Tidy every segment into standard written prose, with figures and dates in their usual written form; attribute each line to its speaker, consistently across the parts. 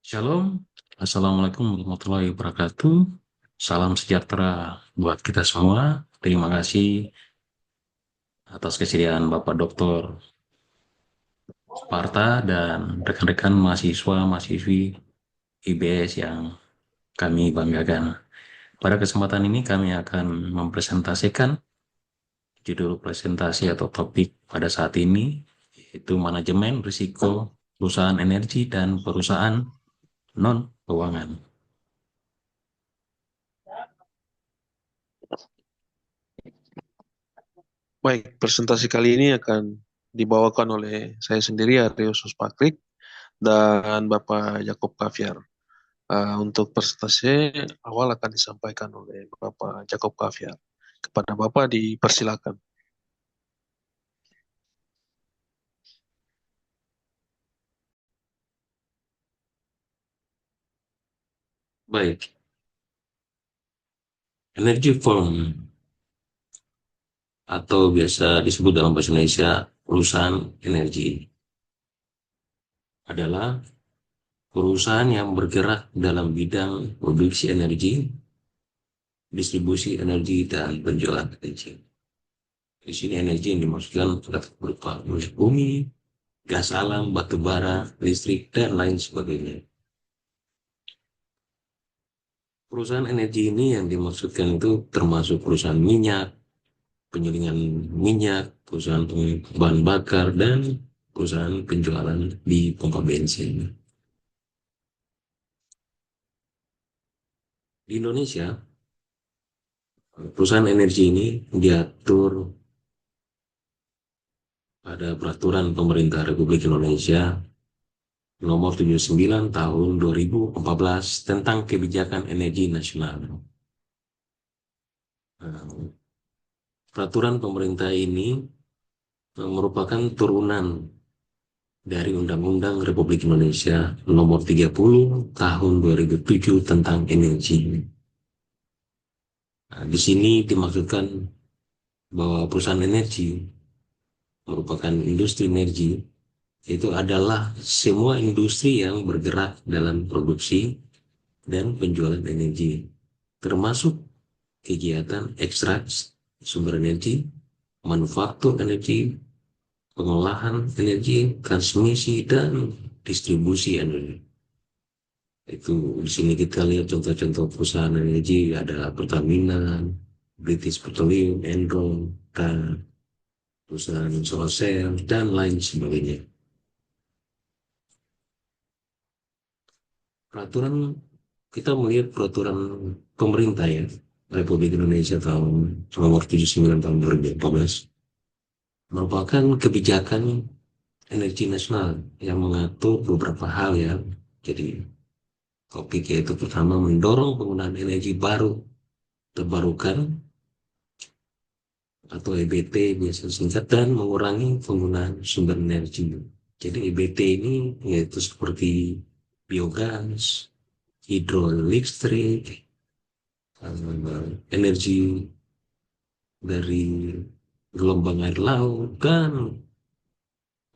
Speaker 1: Shalom, Assalamualaikum warahmatullahi wabarakatuh. Salam sejahtera buat kita semua. Terima kasih atas kesediaan Bapak Dr. Sparta dan rekan-rekan mahasiswa-mahasiswi IBS yang kami banggakan. Pada kesempatan ini kami akan mempresentasikan judul presentasi atau topik pada saat ini, yaitu manajemen risiko perusahaan energi dan perusahaan non-keuangan.
Speaker 2: Baik, presentasi kali ini akan dibawakan oleh saya sendiri, Ariosus Pakrik, dan Bapak Yakob Kaviar. Untuk presentasi awal akan disampaikan oleh Bapak Yakob Kaviar. Kepada Bapak dipersilakan.
Speaker 1: Baik, energy firm atau biasa disebut dalam bahasa Indonesia perusahaan energi adalah perusahaan yang bergerak dalam bidang produksi energi, distribusi energi, dan penjualan energi. Di sini energi yang dimaksudkan berupa minyak bumi, gas alam, batu bara, listrik, dan lain sebagainya. Perusahaan energi ini yang dimaksudkan itu termasuk perusahaan minyak, penyelingan minyak, perusahaan bahan bakar, dan perusahaan penjualan di pompa bensin. Di Indonesia, perusahaan energi ini diatur pada Peraturan Pemerintah Republik Indonesia Nomor 79 Tahun 2014 tentang Kebijakan Energi Nasional. Peraturan pemerintah ini merupakan turunan dari Undang-Undang Republik Indonesia Nomor 30 Tahun 2007 tentang energi. Di sini dimaksudkan bahwa perusahaan energi merupakan industri energi, itu adalah semua industri yang bergerak dalam produksi dan penjualan energi, termasuk kegiatan ekstraksi sumber energi, manufaktur energi, pengolahan energi, transmisi, dan distribusi energi. Itu di sini kita lihat contoh-contoh perusahaan energi, ada Pertamina, British Petroleum, Enron, perusahaan solar cell, dan lain sebagainya. Peraturan, kita melihat peraturan pemerintah ya, Republik Indonesia tahun nomor 79 tahun 2014 merupakan kebijakan energi nasional yang mengatur beberapa hal ya. Jadi topik yaitu pertama mendorong penggunaan energi baru terbarukan atau EBT biasa singkat, dan mengurangi penggunaan sumber energi. Jadi EBT ini yaitu seperti biogas, hidroelektrik, energi dari gelombang air laut, dan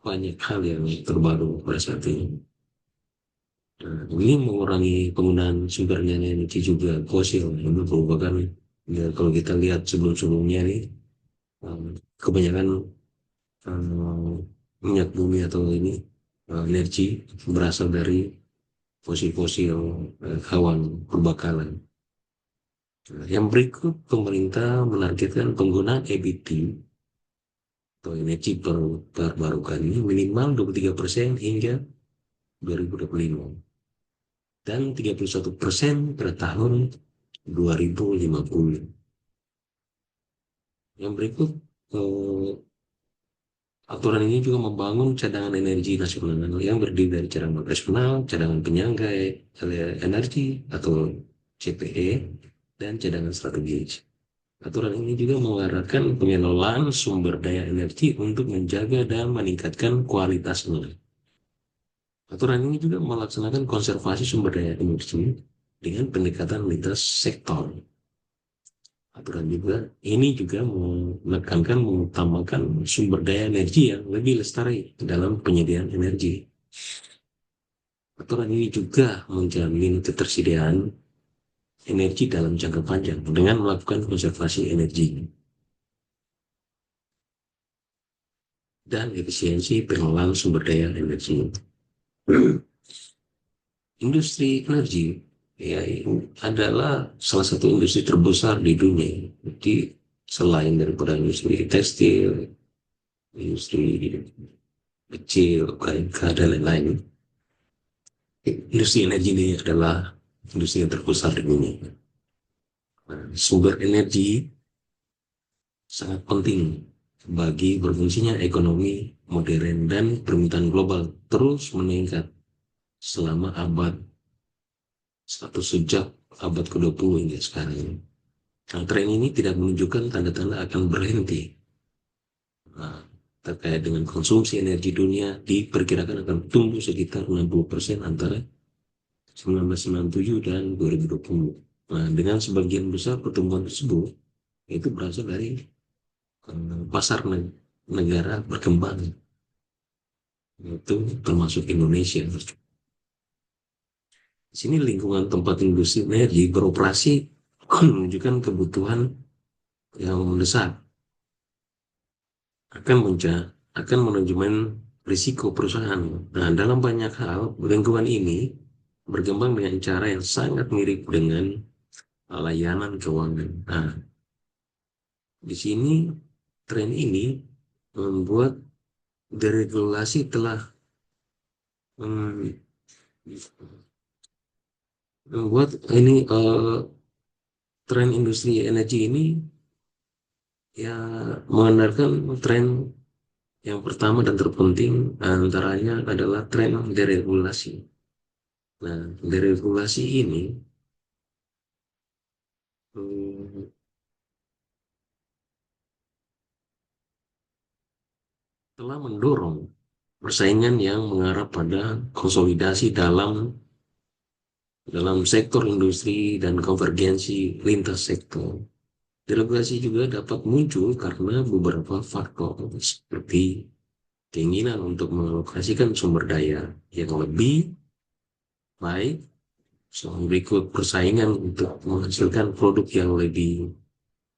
Speaker 1: banyak hal yang terbaru pada saat ini. Ini mengurangi penggunaan sumber energi juga fosil. Ini merupakan ya, kalau kita lihat sebelum-sebelumnya nih, kebanyakan minyak bumi atau ini energi berasal dari fosil-fosil hewan perbakalan. Yang berikut, pemerintah menargetkan penggunaan EBT atau energi terbarukan ini minimal 23% hingga 2025 dan 31% pada tahun 2050. Yang berikut, aturan ini juga membangun cadangan energi nasional yang berdiri dari cadangan operasional, cadangan penyangga energi atau CPE, dan cadangan strategis. Aturan ini juga mengarahkan pengelolaan sumber daya energi untuk menjaga dan meningkatkan kualitasnya. Aturan ini juga melaksanakan konservasi sumber daya energi dengan pendekatan lintas sektor. Aturan juga ini juga menekankan mengutamakan sumber daya energi yang lebih lestari dalam penyediaan energi. Aturan ini juga menjamin ketersediaan energi dalam jangka panjang dengan melakukan konservasi energi dan efisiensi pengelolaan sumber daya energi. Industri energi ya adalah salah satu industri terbesar di dunia. Jadi selain daripada industri tekstil, industri kecil, KMK dan lain-lain, industri energi ini adalah industri yang terbesar di dunia. Nah, sumber energi sangat penting bagi berfungsinya ekonomi modern dan permintaan global terus meningkat selama abad sejak abad ke-20 hingga sekarang. Nah, tren ini tidak menunjukkan tanda-tanda akan berhenti. Nah, terkait dengan konsumsi energi dunia diperkirakan akan tumbuh sekitar 60% antara 1997 dan 2020. Nah, dengan sebagian besar pertumbuhan tersebut itu berasal dari pasar negara berkembang, itu termasuk Indonesia. Di sini lingkungan tempat industri energi beroperasi menunjukkan kebutuhan yang mendesak akan manajemen risiko perusahaan. Nah, dalam banyak hal, lingkungan ini berkembang dengan cara yang sangat mirip dengan layanan keuangan. Nah, di sini tren ini membuat deregulasi telah mem- membuat ini tren industri energi ini ya mengandalkan tren yang pertama dan terpenting antaranya adalah tren deregulasi. Nah, deregulasi ini hmm, telah mendorong persaingan yang mengarah pada konsolidasi dalam sektor industri dan konvergensi lintas sektor. Deregulasi juga dapat muncul karena beberapa faktor seperti keinginan untuk mengalokasikan sumber daya yang lebih baik, berikut persaingan untuk menghasilkan produk yang lebih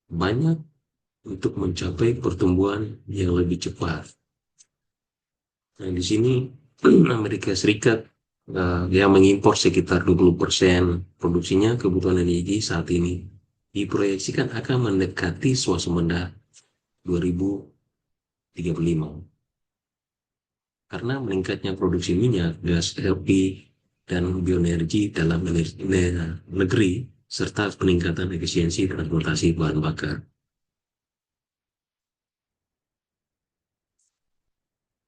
Speaker 1: banyak untuk mencapai pertumbuhan yang lebih cepat. Nah, di sini Amerika Serikat yang mengimpor sekitar 20% produksinya kebutuhan energi saat ini diproyeksikan akan mendekati swasembada 2035 karena meningkatnya produksi minyak, gas LP, dan bioenergi dalam negeri serta peningkatan efisiensi transportasi bahan bakar.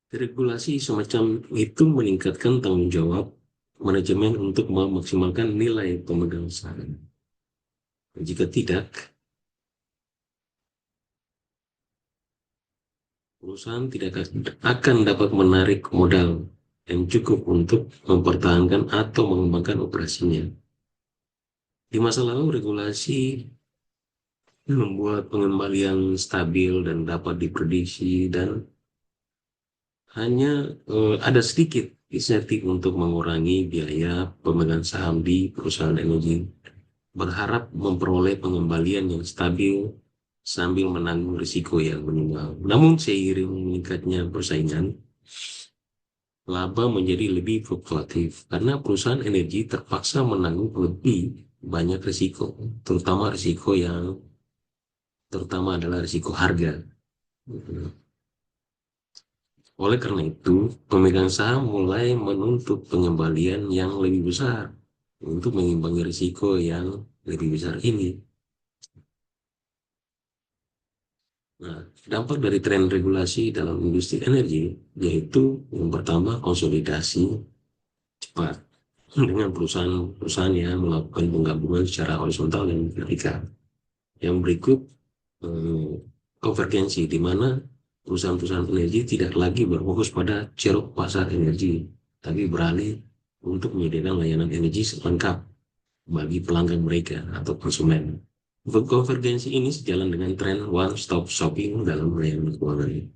Speaker 1: Regulasi semacam itu meningkatkan tanggung jawab manajemen untuk memaksimalkan nilai pemegang saham. Jika tidak, perusahaan tidak akan dapat menarik modal yang cukup untuk mempertahankan atau mengembangkan operasinya. Di masa lalu, regulasi membuat pengembalian stabil dan dapat diprediksi dan hanya ada sedikit insentif untuk mengurangi biaya pemegang saham di perusahaan energi, berharap memperoleh pengembalian yang stabil sambil menanggung risiko yang minimal. Namun seiring meningkatnya persaingan, laba menjadi lebih fluktuatif karena perusahaan energi terpaksa menanggung lebih banyak risiko, terutama adalah risiko harga. Oleh karena itu, pemegang saham mulai menuntut pengembalian yang lebih besar untuk mengimbangi risiko yang lebih besar ini. Nah, dampak dari tren regulasi dalam industri energi yaitu yang pertama konsolidasi cepat dengan perusahaan-perusahaan yang melakukan penggabungan secara horizontal dan vertikal. Yang berikut eh, konvergensi di mana perusahaan-perusahaan energi tidak lagi berfokus pada ceruk pasar energi, tapi beralih untuk menyediakan layanan energi selengkap bagi pelanggan mereka atau konsumen. Konvergensi ini sejalan dengan tren one-stop shopping dalam layanan keuangan.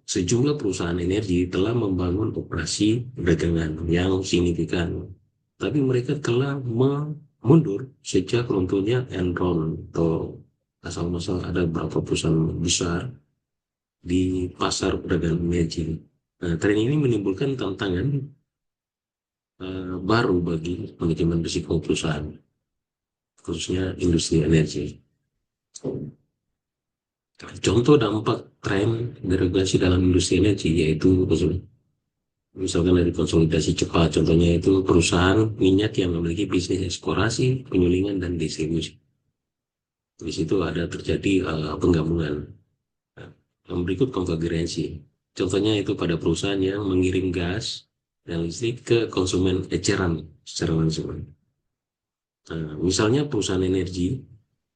Speaker 1: Sejumlah perusahaan energi telah membangun operasi perdagangan yang signifikan, tapi mereka telah mundur sejak runtuhnya Enron atau asal-masal ada beberapa perusahaan besar di pasar perdagangan energi. Nah, tren ini menimbulkan tantangan baru bagi manajemen risiko perusahaan, khususnya industri energi. Contoh dampak tren deregulasi dalam industri energi yaitu misalkan dari konsolidasi cepat, contohnya itu perusahaan minyak yang memiliki bisnis eksplorasi, penyulingan, dan distribusi. Di situ ada terjadi penggabungan. Nah, yang berikut konfigurasi. Contohnya itu pada perusahaan yang mengirim gas dan listrik ke konsumen eceran secara langsung. Nah, misalnya perusahaan energi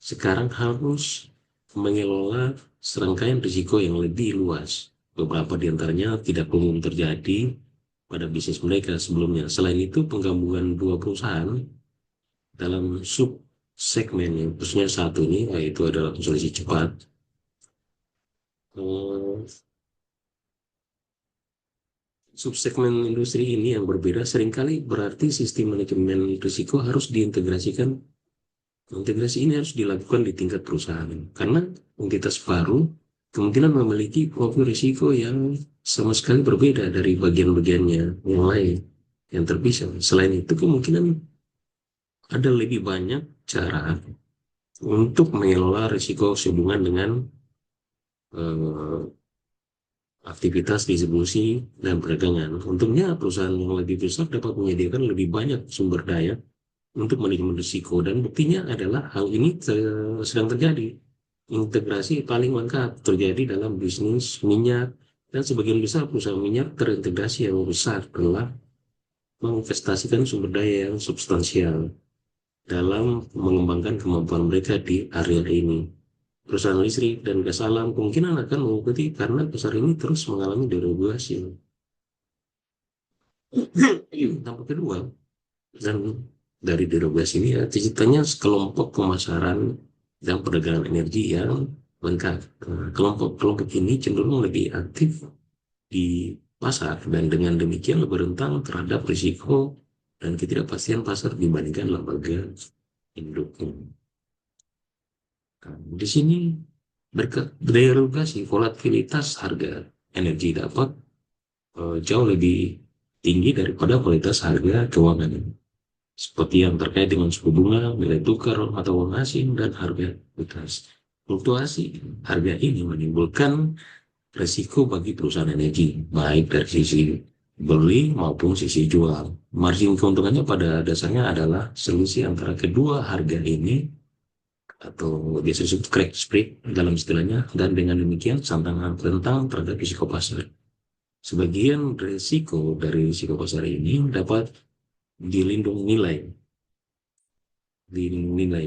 Speaker 1: sekarang harus mengelola serangkaian risiko yang lebih luas. Beberapa di antaranya tidak umum terjadi pada bisnis mereka sebelumnya. Selain itu, penggabungan dua perusahaan dalam sub segmen yang khususnya satu ini, yaitu adalah konsolidasi cepat. Subsegmen industri ini yang berbeda seringkali berarti sistem manajemen risiko harus diintegrasikan. Integrasi ini harus dilakukan di tingkat perusahaan karena entitas baru kemungkinan memiliki profil risiko yang sama sekali berbeda dari bagian-bagiannya yang lain yang terpisah. Selain itu, kemungkinan ada lebih banyak cara untuk mengelola risiko sehubungan dengan eh, aktivitas distribusi dan perdagangan. Untungnya perusahaan yang lebih besar dapat menyediakan lebih banyak sumber daya untuk manajemen risiko dan buktinya adalah hal ini sedang terjadi. Integrasi paling lengkap terjadi dalam bisnis minyak dan sebagian besar perusahaan minyak terintegrasi yang besar telah menginvestasikan sumber daya yang substansial dalam mengembangkan kemampuan mereka di area ini. Perusahaan listrik dan gas alam kemungkinan akan mengikuti karena pasar ini terus mengalami deregulasi. Dampak kedua, dan dari deregulasi ini ya, terciptanya sekelompok pemasaran dan perdagangan energi yang lengkap. Kelompok-kelompok ini cenderung lebih aktif di pasar dan dengan demikian lebih rentan terhadap risiko dan ketidakpastian pasar dibandingkan lembaga induknya. Nah, di sini berkat deregulasi volatilitas harga energi dapat jauh lebih tinggi daripada kualitas harga keuangan, seperti yang terkait dengan suku bunga, nilai tukar atau uang asing, dan harga bekas. Fluktuasi harga ini menimbulkan resiko bagi perusahaan energi, baik dari sisi beli maupun sisi jual. Margin keuntungannya pada dasarnya adalah selisih antara kedua harga ini atau biasa disebut crack spread dalam istilahnya, dan dengan demikian tantangan tentang terhadap risiko pasar. Sebagian risiko dari risiko pasar ini dapat dilindungi nilai.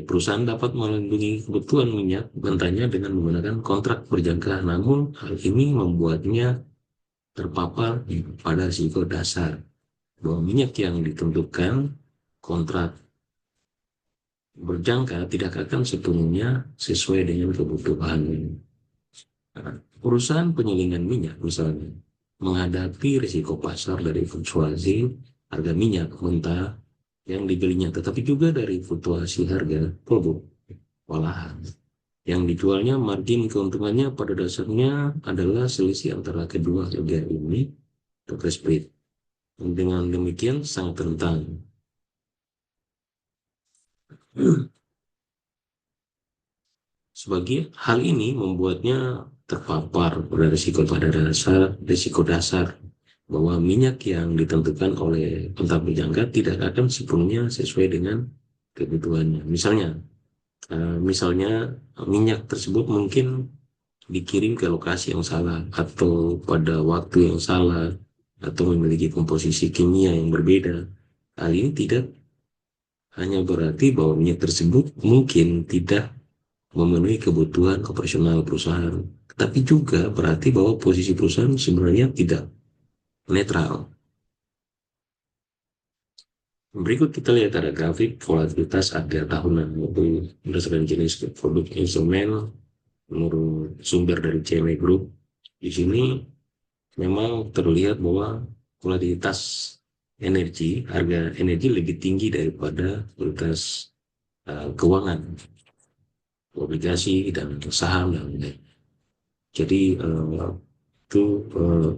Speaker 1: Perusahaan dapat melindungi kebutuhan minyak mentahnya dengan menggunakan kontrak berjangka, namun hal ini membuatnya terpapar pada risiko dasar bahwa minyak yang ditentukan kontrak berjangka tidak akan sepenuhnya sesuai dengan kebutuhan. Nah, perusahaan penyulingan minyak misalnya menghadapi risiko pasar dari fluktuasi harga minyak mentah yang dibelinya, tetapi juga dari fluktuasi harga produk olahan yang dijualnya. Margin keuntungannya pada dasarnya adalah selisih antara kedua harga ini atau spread. Dengan demikian sangat rentan. Sebagai hal ini membuatnya terpapar pada risiko dasar bahwa minyak yang ditentukan oleh kontrak berjangka tidak akan sepenuhnya sesuai dengan kebutuhannya. Misalnya minyak tersebut mungkin dikirim ke lokasi yang salah atau pada waktu yang salah atau memiliki komposisi kimia yang berbeda. Hal ini tidak hanya berarti bahwa minyak tersebut mungkin tidak memenuhi kebutuhan operasional perusahaan, tapi juga berarti bahwa posisi perusahaan sebenarnya tidak netral. Berikut kita lihat ada grafik volatilitas harga tahunan, yaitu berdasarkan jenis produk instrumen menurut sumber dari CME Group. Di sini memang terlihat bahwa volatilitas energi, harga energi lebih tinggi daripada kualitas keuangan, obligasi dan saham dan lain-lain. Jadi itu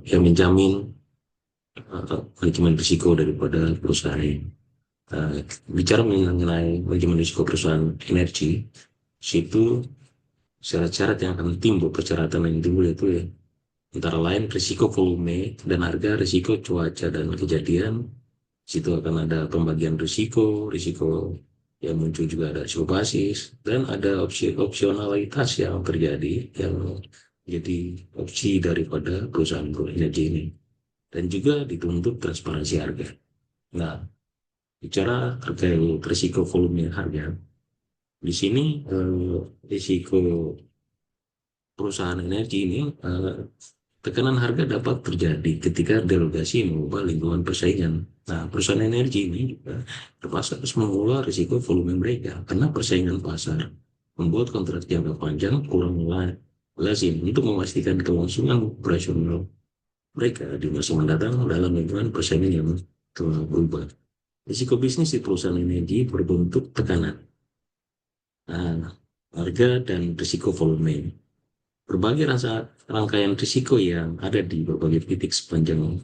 Speaker 1: yang menjamin manajemen risiko daripada perusahaan. Bicara mengenai manajemen risiko perusahaan energi, situ syarat-syarat yang akan timbul, persyaratan yang timbul itu ya, antara lain risiko volume dan harga, risiko cuaca dan kejadian. Situ akan ada pembagian risiko, risiko yang muncul juga ada risiko basis, dan ada opsionalitas yang terjadi, yang jadi opsi daripada perusahaan energi ini. Dan juga dituntut transparansi harga. Nah, bicara terkait risiko volume harga, di sini risiko perusahaan energi ini, tekanan harga dapat terjadi ketika derogasi mengubah lingkungan persaingan. Nah, perusahaan energi ini juga terpaksa harus mengelola risiko volume mereka karena persaingan pasar membuat kontrak jangka panjang kurang lazim untuk memastikan kelangsungan operasional mereka di masa mendatang dalam lingkungan persaingan yang telah berubah. Risiko bisnis di perusahaan energi berbentuk tekanan, harga, dan risiko volume. Berbagai rangkaian risiko yang ada di berbagai titik sepanjang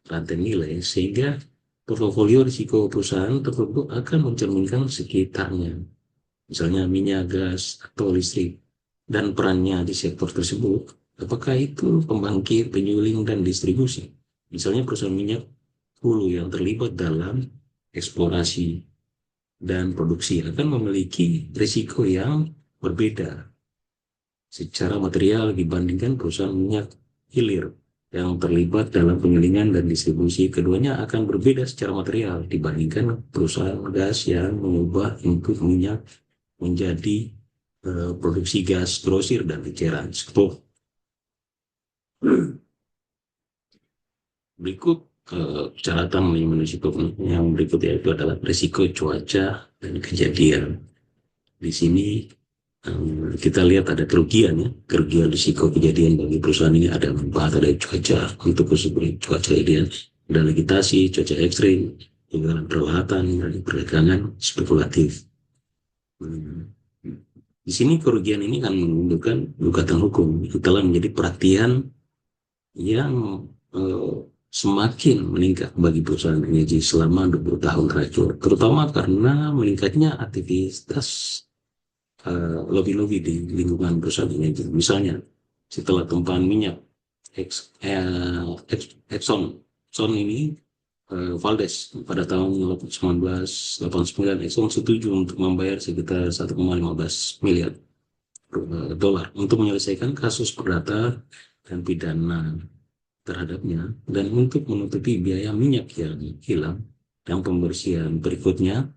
Speaker 1: rantai nilai, sehingga portofolio risiko perusahaan tertentu akan mencerminkan sekitarnya, misalnya minyak, gas, atau listrik, dan perannya di sektor tersebut. Apakah itu pembangkit, penyuling, dan distribusi? Misalnya perusahaan minyak hulu yang terlibat dalam eksplorasi dan produksi akan memiliki risiko yang berbeda secara material dibandingkan perusahaan minyak hilir yang terlibat dalam penyulingan dan distribusi. Keduanya akan berbeda secara material dibandingkan perusahaan gas yang mengubah input minyak menjadi produksi gas grosir dan eceran. Berikut persyaratan manajemen risiko yang berikut, yaitu adalah risiko cuaca dan kejadian. Di sini kita lihat ada kerugian ya, kerugian risiko kejadian bagi perusahaan ini ada manfaat, ada cuaca untuk cuaca kejadian, ada likuidasi, cuaca ekstrim, pengeluaran peralatan dan perdagangan spekulatif. Di sini kerugian ini kan menunjukkan gugatan hukum yang telah menjadi perhatian yang semakin meningkat bagi perusahaan energi selama 20 tahun terakhir, terutama karena meningkatnya aktivitas lobby-lobby di lingkungan perusahaan energi. Misalnya, setelah tumpahan minyak Exxon ini, Valdez pada tahun 1989, Exxon setuju untuk membayar sekitar 1,15 miliar dolar untuk menyelesaikan kasus perdata dan pidana terhadapnya dan untuk menutupi biaya minyak yang hilang dan pembersihan berikutnya.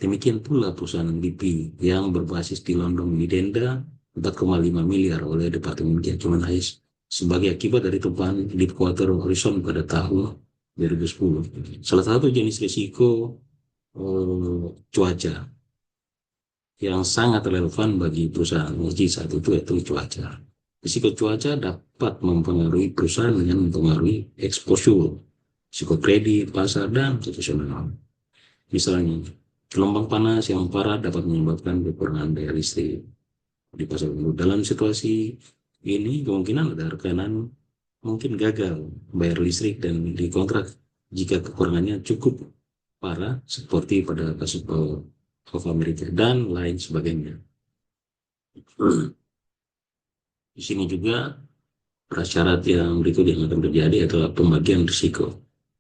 Speaker 1: Demikian pula perusahaan BP yang berbasis di London didenda 4,5 miliar oleh Departemen Kehakiman AS sebagai akibat dari tumpahan Deepwater Horizon pada tahun 2010. Salah satu jenis risiko cuaca yang sangat relevan bagi perusahaan energi saat itu yaitu cuaca. Risiko cuaca dapat mempengaruhi perusahaan dengan mempengaruhi exposure, risiko kredit, pasar, dan situasional. Misalnya, gelombang panas yang parah dapat menyebabkan kekurangan daya listrik di pasar minggu. Dalam situasi ini, kemungkinan ada rekanan mungkin gagal bayar listrik dan dikontrak jika kekurangannya cukup parah, seperti pada kasus Gulf Amerika dan lain sebagainya. Di sini juga prasyarat yang berikut yang akan terjadi adalah pembagian risiko.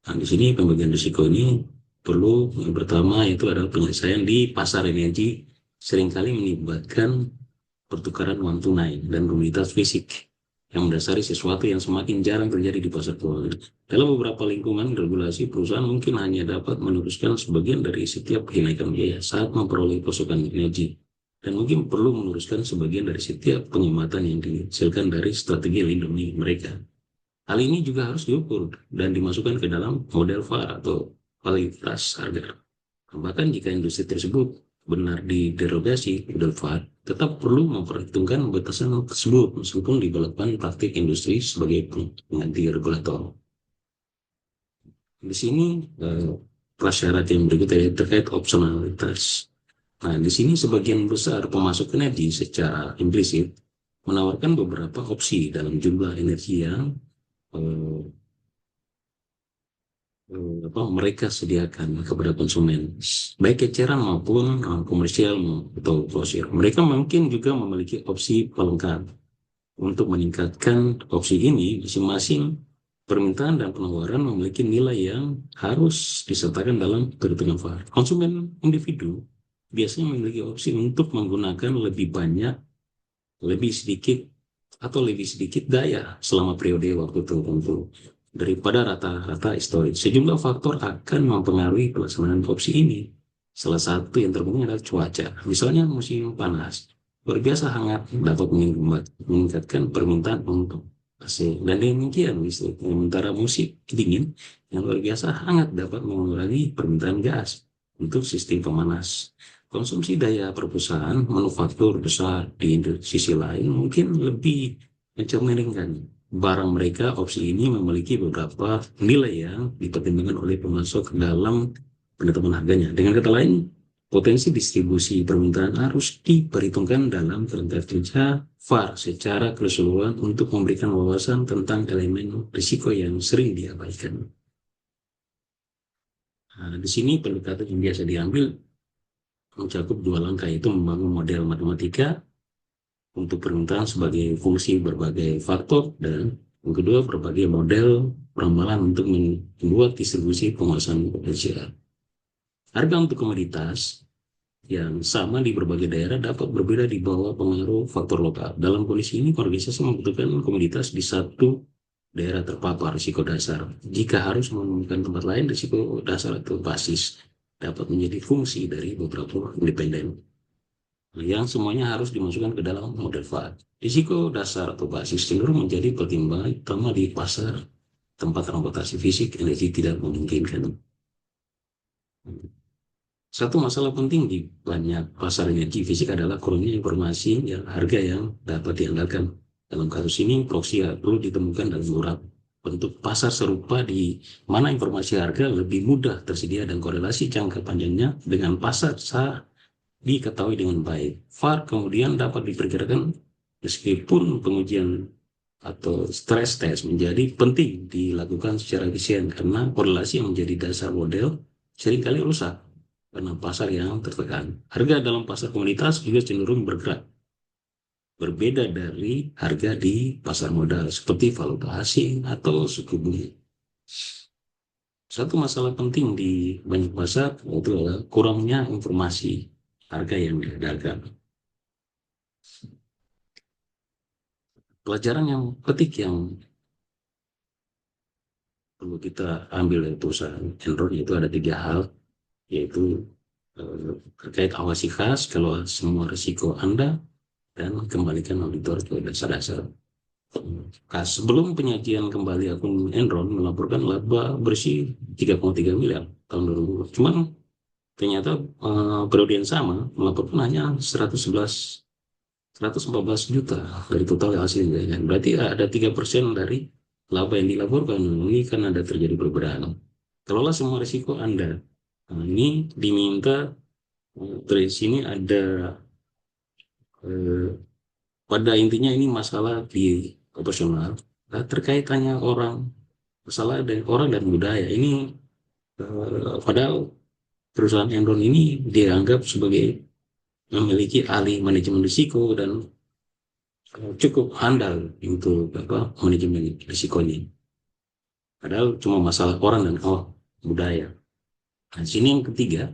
Speaker 1: Nah, di sini pembagian risiko ini perlu, yang pertama itu adalah penyelesaian di pasar energi seringkali melibatkan pertukaran uang tunai dan komunitas fisik yang mendasari sesuatu yang semakin jarang terjadi di pasar keuangan. Dalam beberapa lingkungan regulasi, perusahaan mungkin hanya dapat meneruskan sebagian dari setiap kenaikan biaya saat memperoleh pasokan energi, dan mungkin perlu meneruskan sebagian dari setiap penghematan yang dihasilkan dari strategi lindungi mereka. Hal ini juga harus diukur dan dimasukkan ke dalam model VAR atau validitas harga. Bahkan jika industri tersebut benar diderogasi udah FAR, tetap perlu memperhitungkan batasan tersebut meskipun diberlakukan praktik industri sebagai pengganti regulator. Di sini prasyarat yang berikutnya terkait opsionalitas. Nah, di sini sebagian besar pemasok energi secara implisit menawarkan beberapa opsi dalam jumlah energi yang eh, mereka sediakan kepada konsumen, baik eceran maupun komersial atau grosir. Mereka mungkin juga memiliki opsi pelengkap. Untuk meningkatkan opsi ini, masing-masing permintaan dan penawaran memiliki nilai yang harus disertakan dalam perhitungan VAR. Konsumen individu biasanya memiliki opsi untuk menggunakan lebih banyak, lebih sedikit, atau lebih sedikit daya selama periode waktu tertentu daripada rata-rata historis. Sejumlah faktor akan mempengaruhi pelaksanaan opsi ini. Salah satu yang terpenting adalah cuaca. Misalnya musim panas, luar biasa hangat dapat meningkatkan permintaan untuk AC. Dan demikian, sementara musim dingin yang luar biasa hangat dapat mengurangi permintaan gas untuk sistem pemanas. Konsumsi daya perusahaan manufaktur besar di sisi lain mungkin lebih mencerminkan barang mereka. Opsi ini memiliki beberapa nilai yang dipertimbangkan oleh pemasok dalam penetapan harganya. Dengan kata lain, potensi distribusi permintaan harus diperhitungkan dalam kerangka kerja VAR secara keseluruhan untuk memberikan wawasan tentang elemen risiko yang sering diabaikan. Nah, di sini pendekatan yang biasa diambil mencakup dua langkah, yaitu membangun model matematika untuk permintaan sebagai fungsi berbagai faktor, dan yang kedua berbagai model ramalan untuk membuat distribusi penguasaan potensial. Harga untuk komoditas yang sama di berbagai daerah dapat berbeda di bawah pengaruh faktor lokal. Dalam kondisi ini, organisasi membutuhkan komoditas di satu daerah terpapar risiko dasar. Jika harus menemukan tempat lain, risiko dasar atau basis dapat menjadi fungsi dari beberapa independen yang semuanya harus dimasukkan ke dalam model VAR. Risiko dasar atau basis cenderung menjadi pertimbangan utama di pasar tempat transportasi fisik energi tidak memungkinkan. Satu masalah penting di banyak pasar energi fisik adalah kurangnya informasi yang harga yang dapat diandalkan. Dalam kasus ini, proksi perlu ditemukan dalam beberapa bentuk pasar serupa di mana informasi harga lebih mudah tersedia dan korelasi jangka panjangnya dengan pasar sah diketahui dengan baik. VAR kemudian dapat diperkirakan meskipun pengujian atau stress test menjadi penting dilakukan secara efisien karena korelasi yang menjadi dasar model seringkali rusak karena pasar yang tertekan. Harga dalam pasar komoditas juga cenderung bergerak berbeda dari harga di pasar modal seperti valuta asing atau suku bunga. Satu masalah penting di banyak pasar itu adalah kurangnya informasi harga yang diedarkan. Pelajaran yang petik yang perlu kita ambil dari perusahaan Enron itu ada tiga hal, yaitu terkait awasi khas kalau semua risiko Anda, dan kembalikan auditor ke dasar-dasar. Sebelum penyajian kembali akun Enron melaporkan laba bersih 3,3 miliar tahun 2020. Cuman ternyata periode yang sama melaporkan hanya 114 juta dari total hasilnya. Berarti ada 3% dari laba yang dilaporkan. Ini kan ada terjadi perbedaan. Kelola semua risiko Anda. Nah, ini diminta dari sini ada pada intinya ini masalah di operasional. Nah, terkait hanya masalah dari orang dan budaya. Ini padahal perusahaan Enron ini dianggap sebagai memiliki ahli manajemen risiko dan cukup handal untuk manajemen risikonya. Padahal cuma masalah orang dan budaya. Nah, sini yang ketiga,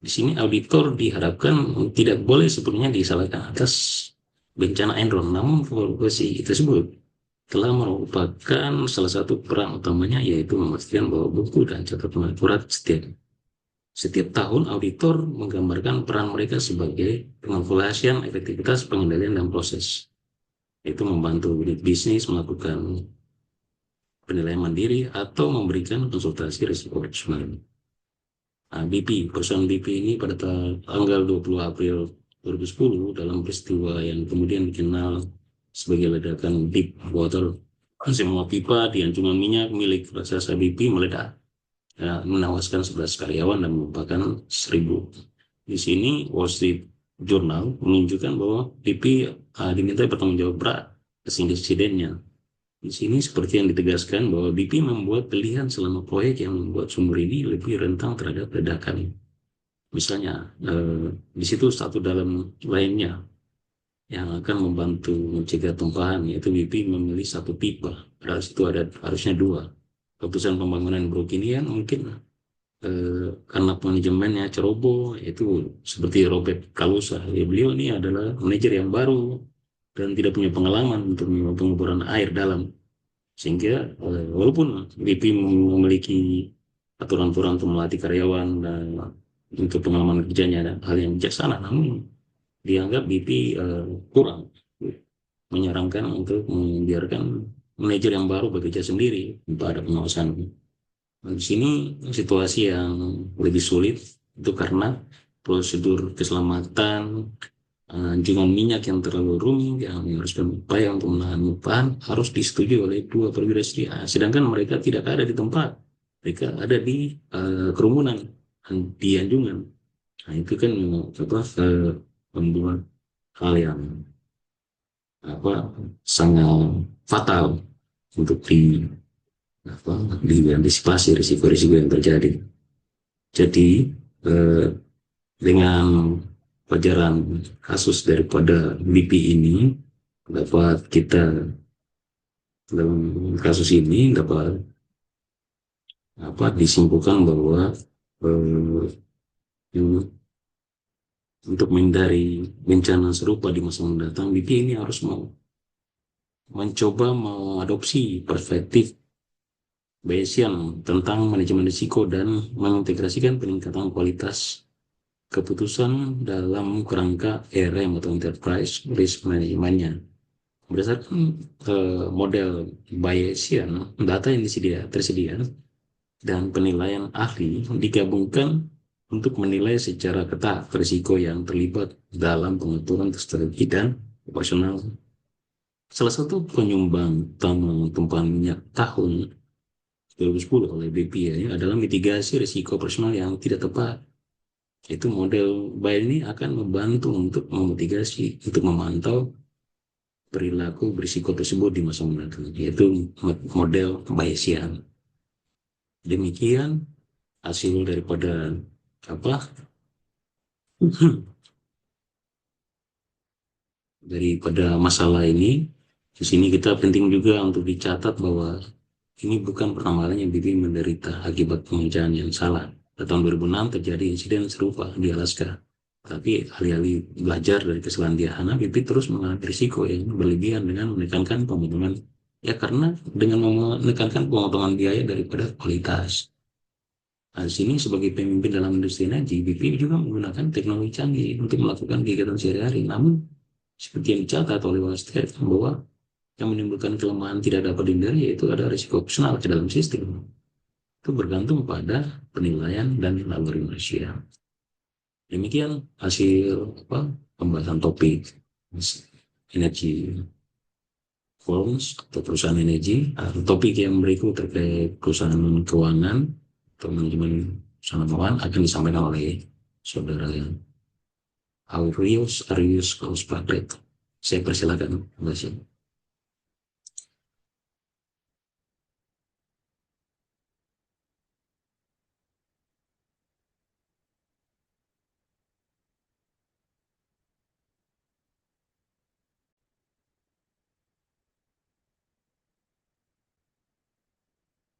Speaker 1: di sini auditor diharapkan tidak boleh sepenuhnya disalahkan atas bencana Enron, namun evaluasi tersebut telah merupakan salah satu peran utamanya, yaitu memastikan bahwa buku dan catatan akurat setiap tahun. Auditor menggambarkan peran mereka sebagai pengevaluasian efektivitas pengendalian dan proses, itu membantu unit bisnis melakukan penilaian mandiri atau memberikan konsultasi risiko operasional. BP, perusahaan BP ini pada tanggal 20 April 2010 dalam peristiwa yang kemudian dikenal sebagai ledakan deep water. Semua pipa di anjungan minyak milik raksasa BP meledak, ya, menewaskan 11 karyawan dan merupakan 1.000. Di sini Wall Street Journal menunjukkan bahwa BP diminta bertanggung jawab berat atas insidennya. Di sini seperti yang ditegaskan bahwa BP membuat pilihan selama proyek yang membuat sumber ini lebih rentan terhadap ledakan. Misalnya, di situ satu dalam lainnya yang akan membantu mencegah tumpahan, yaitu BP memilih satu pipa. Padahal situ ada harusnya dua. Keputusan pembangunan Brok ini kan mungkin karena manajemennya ceroboh, itu seperti Robert Kalusa. Ya, beliau ini adalah manajer yang baru dan tidak punya pengalaman untuk pengeboran air dalam. Sehingga walaupun BP memiliki aturan-aturan untuk melatih karyawan dan untuk pengalaman kerjanya dan hal yang bijaksana, namun dianggap BP kurang, menyarankan untuk membiarkan manajer yang baru bekerja sendiri tanpa ada pengawasan. Nah, di sini situasi yang lebih sulit itu karena prosedur keselamatan anjungan minyak yang terlalu rumit yang harus berupaya untuk menahan lupahan harus disetujui oleh dua perwira sedangkan mereka tidak ada di tempat, mereka ada di kerumunan di anjungan. Nah, itu kan apa, membuat hal yang apa sangat fatal untuk apa, diantisipasi risiko-risiko yang terjadi. Jadi eh, dengan pelajaran kasus daripada BP ini dapat kita dalam kasus ini dapat apa disimpulkan bahwa eh, untuk menghindari bencana serupa di masa mendatang, BP ini harus mencoba mengadopsi perspektif Bayesian tentang manajemen risiko dan mengintegrasikan peningkatan kualitas keputusan dalam kerangka ERM atau Enterprise Risk Management-nya. Berdasarkan model Bayesian, data yang tersedia dan penilaian ahli digabungkan untuk menilai secara ketat risiko yang terlibat dalam pengaturan strategi dan operasional. Salah satu penyumbang utama tumpahan minyak tahun 2010 oleh BPI adalah mitigasi risiko operasional yang tidak tepat. Itu model Bayesian ini akan membantu untuk memitigasi, untuk memantau perilaku berisiko tersebut di masa mendatang, yaitu model Bayesian. Demikian hasil daripada apa daripada masalah ini. Di sini kita penting juga untuk dicatat bahwa ini bukan pertama kalinya BP menderita akibat pengerjaan yang salah. Pada tahun 2006 terjadi insiden serupa di Alaska. Tapi alih-alih belajar dari kesalahan dia, BP terus mengalami risiko yang berlebihan dengan menekankan pemotongan. Ya karena dengan menekankan pemotongan biaya daripada kualitas. Nah, di sini sebagai pemimpin dalam industri energi, BP juga menggunakan teknologi canggih untuk melakukan kegiatan sehari-hari. Namun, seperti yang dicatat oleh Wall Street, bahwa yang menimbulkan kelemahan tidak dapat dihindari yaitu ada risiko opsional ke dalam sistem. Itu bergantung pada penilaian dan algoritma manusia. Demikian hasil pembahasan topik energi firms atau perusahaan energi. Topik yang berikut terkait perusahaan keuangan atau manajemen perusahaan keuangan akan disampaikan oleh saudara Arius Kauspakret. Saya persilakan. Terima kasih.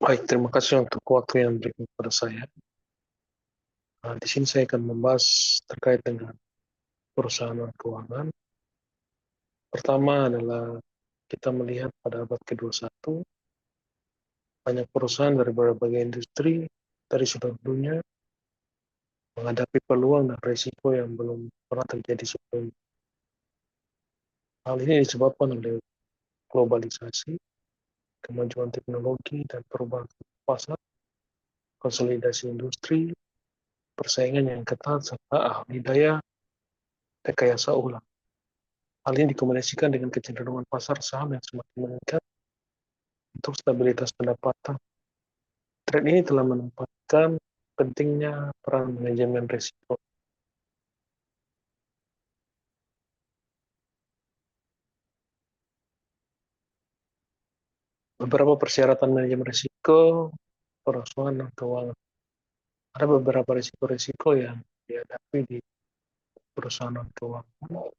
Speaker 2: Baik, terima kasih untuk waktu yang diberikan kepada saya. Nah, di sini saya akan membahas terkait dengan perusahaan keuangan. Pertama adalah kita melihat pada abad ke-21, banyak perusahaan dari berbagai industri dari seluruh dunia menghadapi peluang dan risiko yang belum pernah terjadi sebelumnya. Hal ini disebabkan oleh globalisasi, kemajuan teknologi, dan perubahan pasar, konsolidasi industri,
Speaker 3: persaingan yang ketat, serta ahli daya rekayasa ulang. Hal ini dikombinasikan dengan kecenderungan pasar saham yang semakin meningkat untuk stabilitas pendapatan. Tren ini telah menempatkan pentingnya peran manajemen risiko. Beberapa persyaratan manajemen risiko perusahaan dan keuangan. Ada beberapa risiko-risiko yang dihadapi di perusahaan dan keuangan.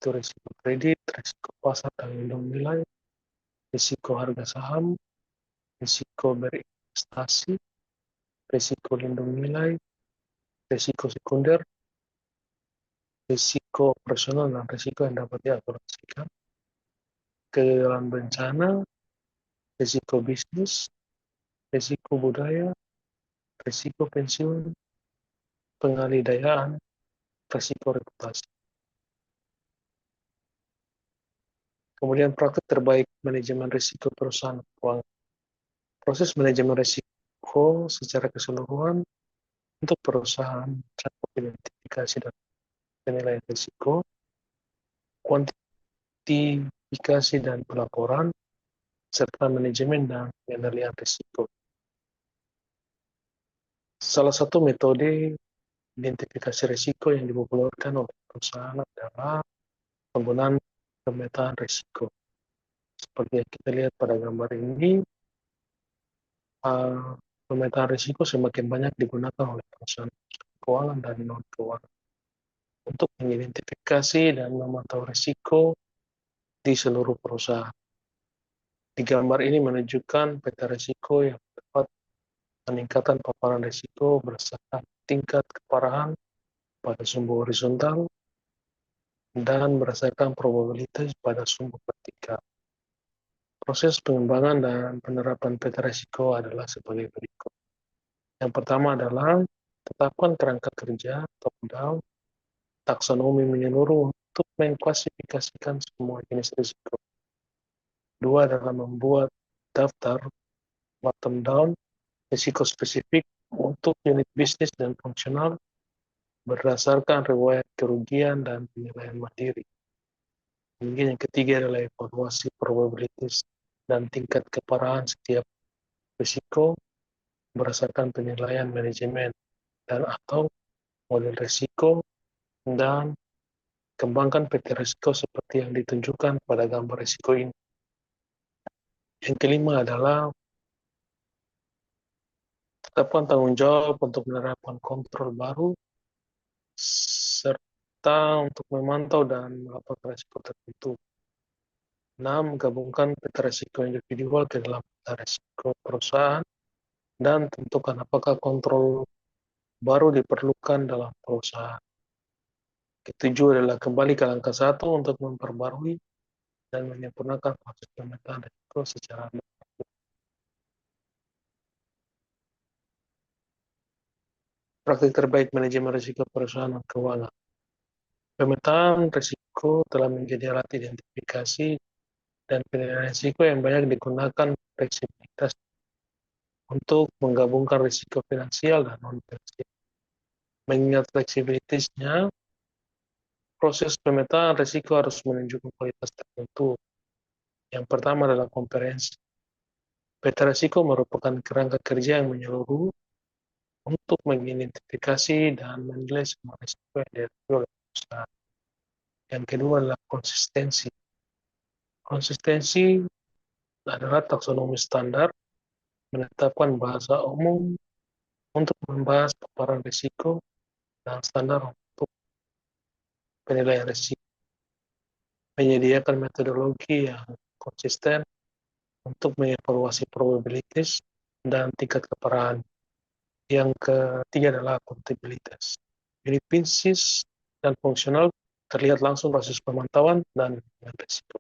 Speaker 3: Itu risiko kredit, risiko pasar dan lindung nilai, risiko harga saham, risiko berinvestasi, risiko lindung nilai, risiko sekunder, risiko operasional dan risiko yang dapat diakumulasikan, kegagalan bencana, risiko bisnis, risiko budaya, risiko pensiun, pengalih-dayaan, risiko reputasi. Kemudian praktik terbaik manajemen risiko perusahaan keuangan. Proses manajemen risiko secara keseluruhan untuk perusahaan terdapat identifikasi dan penilaian risiko, kuantifikasi dan pelaporan, serta manajemen dan pengendalian risiko. Salah satu metode identifikasi risiko yang dipopulerkan oleh perusahaan adalah penggunaan pemetaan risiko. Seperti yang kita lihat pada gambar ini, pemetaan risiko semakin banyak digunakan oleh perusahaan keuangan dan non-keuangan untuk mengidentifikasi dan memantau risiko di seluruh perusahaan. Di gambar ini menunjukkan peta risiko yang dapat peningkatan paparan risiko berdasarkan tingkat keparahan pada sumber horizontal dan berdasarkan probabilitas pada sumber vertikal. Proses pengembangan dan penerapan peta risiko adalah sebagai berikut. Yang pertama adalah tetapkan kerangka kerja top-down taksonomi menyeluruh untuk mengklasifikasikan semua jenis risiko. Dua adalah membuat daftar bottom-down risiko spesifik untuk unit bisnis dan fungsional berdasarkan riwayat kerugian dan penilaian mandiri. Kemudian yang ketiga adalah evaluasi probabilitas dan tingkat keparahan setiap risiko berdasarkan penilaian manajemen dan atau model risiko, dan kembangkan peta risiko seperti yang ditunjukkan pada gambar risiko ini. Yang kelima adalah tetapkan tanggung jawab untuk menerapkan kontrol baru serta untuk memantau dan melaporkan risiko tertentu. 6. Gabungkan peta risiko individual ke dalam peta risiko perusahaan dan tentukan apakah kontrol baru diperlukan dalam perusahaan. Ketujuh adalah kembali ke langkah 1 untuk memperbarui dan menyempurnakan proses pemetaan risiko secara bertahap. Praktik terbaik manajemen risiko perusahaan dan keuangan. Pemetaan risiko telah menjadi alat identifikasi dan penilaian risiko yang banyak digunakan fleksibilitas untuk menggabungkan risiko finansial dan non-finansial. Mengingat fleksibilitasnya, proses pemetaan risiko harus menunjukkan kualitas tertentu. Yang pertama adalah komprehensi. Peta risiko merupakan kerangka kerja yang menyeluruh untuk mengidentifikasi dan menilai semua risiko yang dihadapi oleh perusahaan. Yang kedua adalah konsistensi. Konsistensi adalah taksonomi standar, menetapkan bahasa umum untuk membahas paparan risiko dan standar untuk penilaian risiko. Menyediakan metodologi yang konsisten untuk mengevaluasi probabilitas dan tingkat keparahan. Yang ketiga adalah akuntabilitas. Unit bisnis dan fungsional terlihat langsung proses pemantauan dan risiko.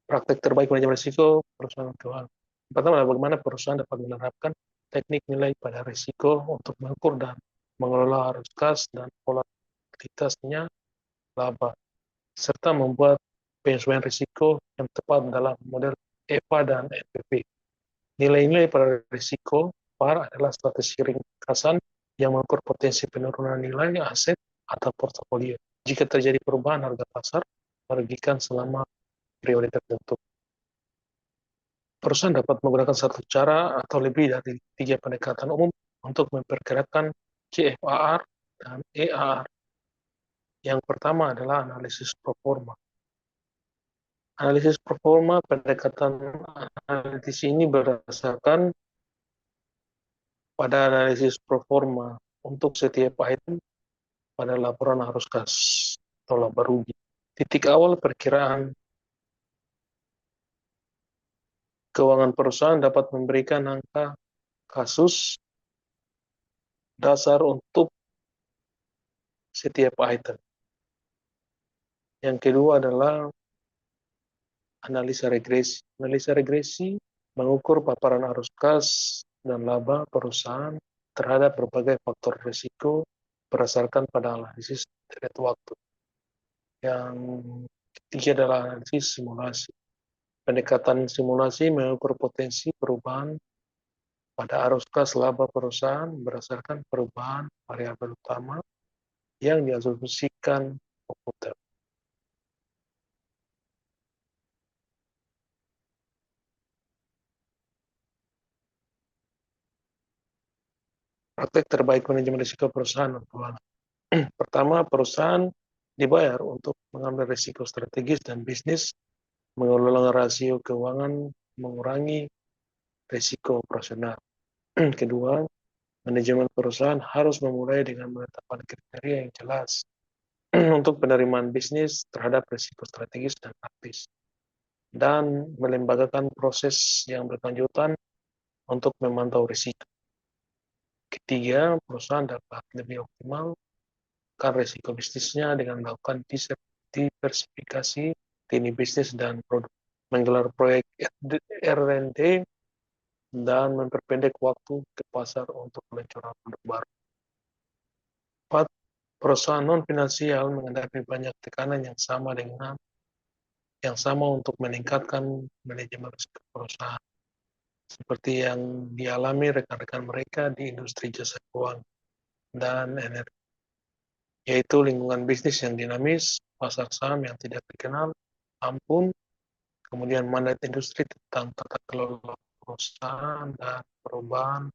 Speaker 3: Praktek terbaik manajemen risiko perusahaan keuangan. Pertama adalah bagaimana perusahaan dapat menerapkan teknik nilai pada risiko untuk mengukur dan mengelola arus kas dan volatilitasnya laba, serta membuat penyesuaian risiko yang tepat dalam model EVA, dan NPV. Nilai-nilai pada risiko PAR adalah strategi ringkasan yang mengukur potensi penurunan nilai aset atau portofolio jika terjadi perubahan harga pasar merugikan selama periode tertentu. Perusahaan dapat menggunakan satu cara atau lebih dari 3 pendekatan umum untuk memperkirakan CFAR dan EAR. Yang pertama adalah analisis proforma. Analisis proforma, pendekatan analisis ini berdasarkan pada analisis proforma untuk setiap item pada laporan arus kas atau laba rugi. Titik awal perkiraan keuangan perusahaan dapat memberikan angka kasus dasar untuk setiap item. Yang kedua adalah analisa regresi. Analisa regresi mengukur paparan arus kas dan laba perusahaan terhadap berbagai faktor risiko berdasarkan pada analisis deret waktu. Yang ketiga adalah analisis simulasi. Pendekatan simulasi mengukur potensi perubahan pada arus kas laba perusahaan berdasarkan perubahan variabel utama yang diasumsikan komputer. Praktek terbaik manajemen risiko perusahaan dan keuangan. Pertama, perusahaan dibayar untuk mengambil risiko strategis dan bisnis, mengelola rasio keuangan, mengurangi risiko operasional. Kedua, manajemen perusahaan harus memulai dengan menetapkan kriteria yang jelas untuk penerimaan bisnis terhadap risiko strategis dan praktis, dan melembagakan proses yang berkelanjutan untuk memantau risiko. Ketiga, perusahaan dapat lebih optimal risiko bisnisnya dengan melakukan diversifikasi lini bisnis dan produk, menggelar proyek R&D, dan memperpendek waktu ke pasar untuk peluncuran produk baru. 4. Perusahaan non-finansial menghadapi banyak tekanan yang sama untuk meningkatkan manajemen risiko perusahaan, seperti yang dialami rekan-rekan mereka di industri jasa keuangan dan energi, yaitu lingkungan bisnis yang dinamis, pasar saham yang tidak dikenal ampun, kemudian mandat industri tentang tata kelola perusahaan dan perubahan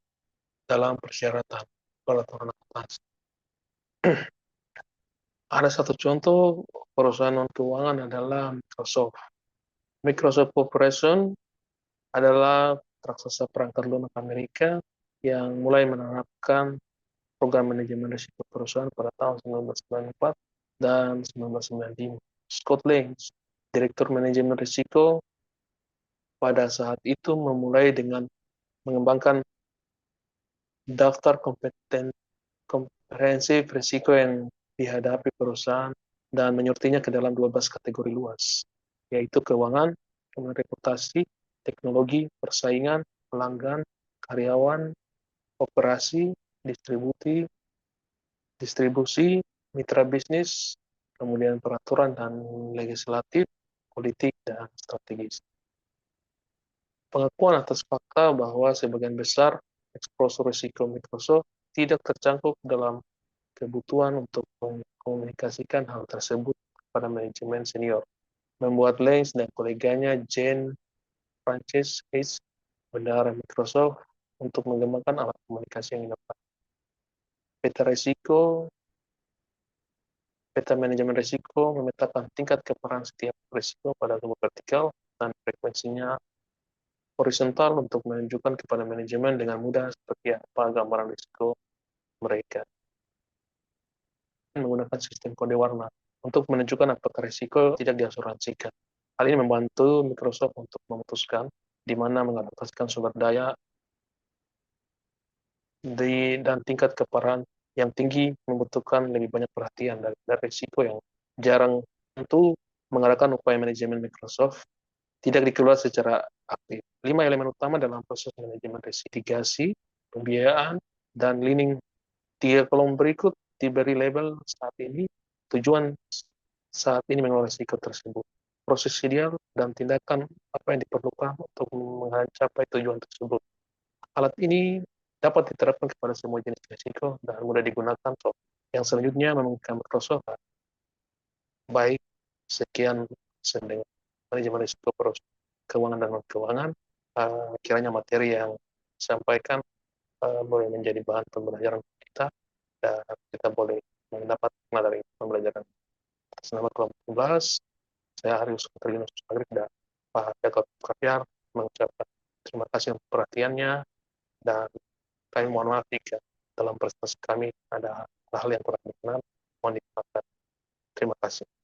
Speaker 3: dalam persyaratan peraturan akuntansi. Ada satu contoh perusahaan non-keuangan adalah Microsoft. Microsoft Corporation adalah raksasa perangkat lunak Amerika yang mulai menerapkan program manajemen risiko perusahaan pada tahun 1994 dan 1995. Scott Lange, Direktur Manajemen Risiko, pada saat itu memulai dengan mengembangkan daftar komprehensif risiko yang dihadapi perusahaan dan menyurtinya ke dalam 12 kategori luas, yaitu keuangan, reputasi, teknologi, persaingan, pelanggan, karyawan, operasi, distribusi, mitra bisnis, kemudian peraturan dan legislatif, politik, dan strategis. Pengakuan atas fakta bahwa sebagian besar eksposur risiko Microsoft tidak tercangkup dalam kebutuhan untuk mengkomunikasikan hal tersebut kepada manajemen senior, membuat Lange dan koleganya Jane Frances Hayes bendahara Microsoft untuk mengembangkan alat komunikasi yang inovatif. Peta manajemen risiko memetakan tingkat keparahan setiap risiko pada sebuah vertikal dan frekuensinya horizontal untuk menunjukkan kepada manajemen dengan mudah seperti apa gambaran risiko mereka. Menggunakan sistem kode warna untuk menunjukkan apakah risiko tidak diasuransikan. Hal ini membantu Microsoft untuk memutuskan di mana mengalokasikan sumber daya dan tingkat keparahan yang tinggi membutuhkan lebih banyak perhatian dari risiko yang jarang. Tentu mengarahkan upaya manajemen Microsoft tidak dikelola secara aktif. 5 elemen utama dalam proses manajemen risiko: mitigasi, pembiayaan, dan leaning. 3 kolom berikut diberi label saat ini, tujuan saat ini mengelola risiko tersebut. proses ideal dan tindakan apa yang diperlukan untuk mencapai tujuan tersebut. Alat ini dapat diterapkan kepada semua jenis risiko dan mudah digunakan. So, yang selanjutnya memungkinkan Microsoft baik sekian dengan manajemen risiko keuangan dan non keuangan. Kiranya materi yang disampaikan boleh menjadi bahan pembelajaran kita dan kita boleh mendapat dari pembelajaran. Atas nama kelompok 11, saya Arius Katrina Susagrik dan Pak Jacob Kapiar mengucapkan terima kasih untuk perhatiannya dan kami mohon maaf jika dalam presentasi kami ada hal-hal yang kurang berkenan. Mohon dimaafkan. Terima kasih.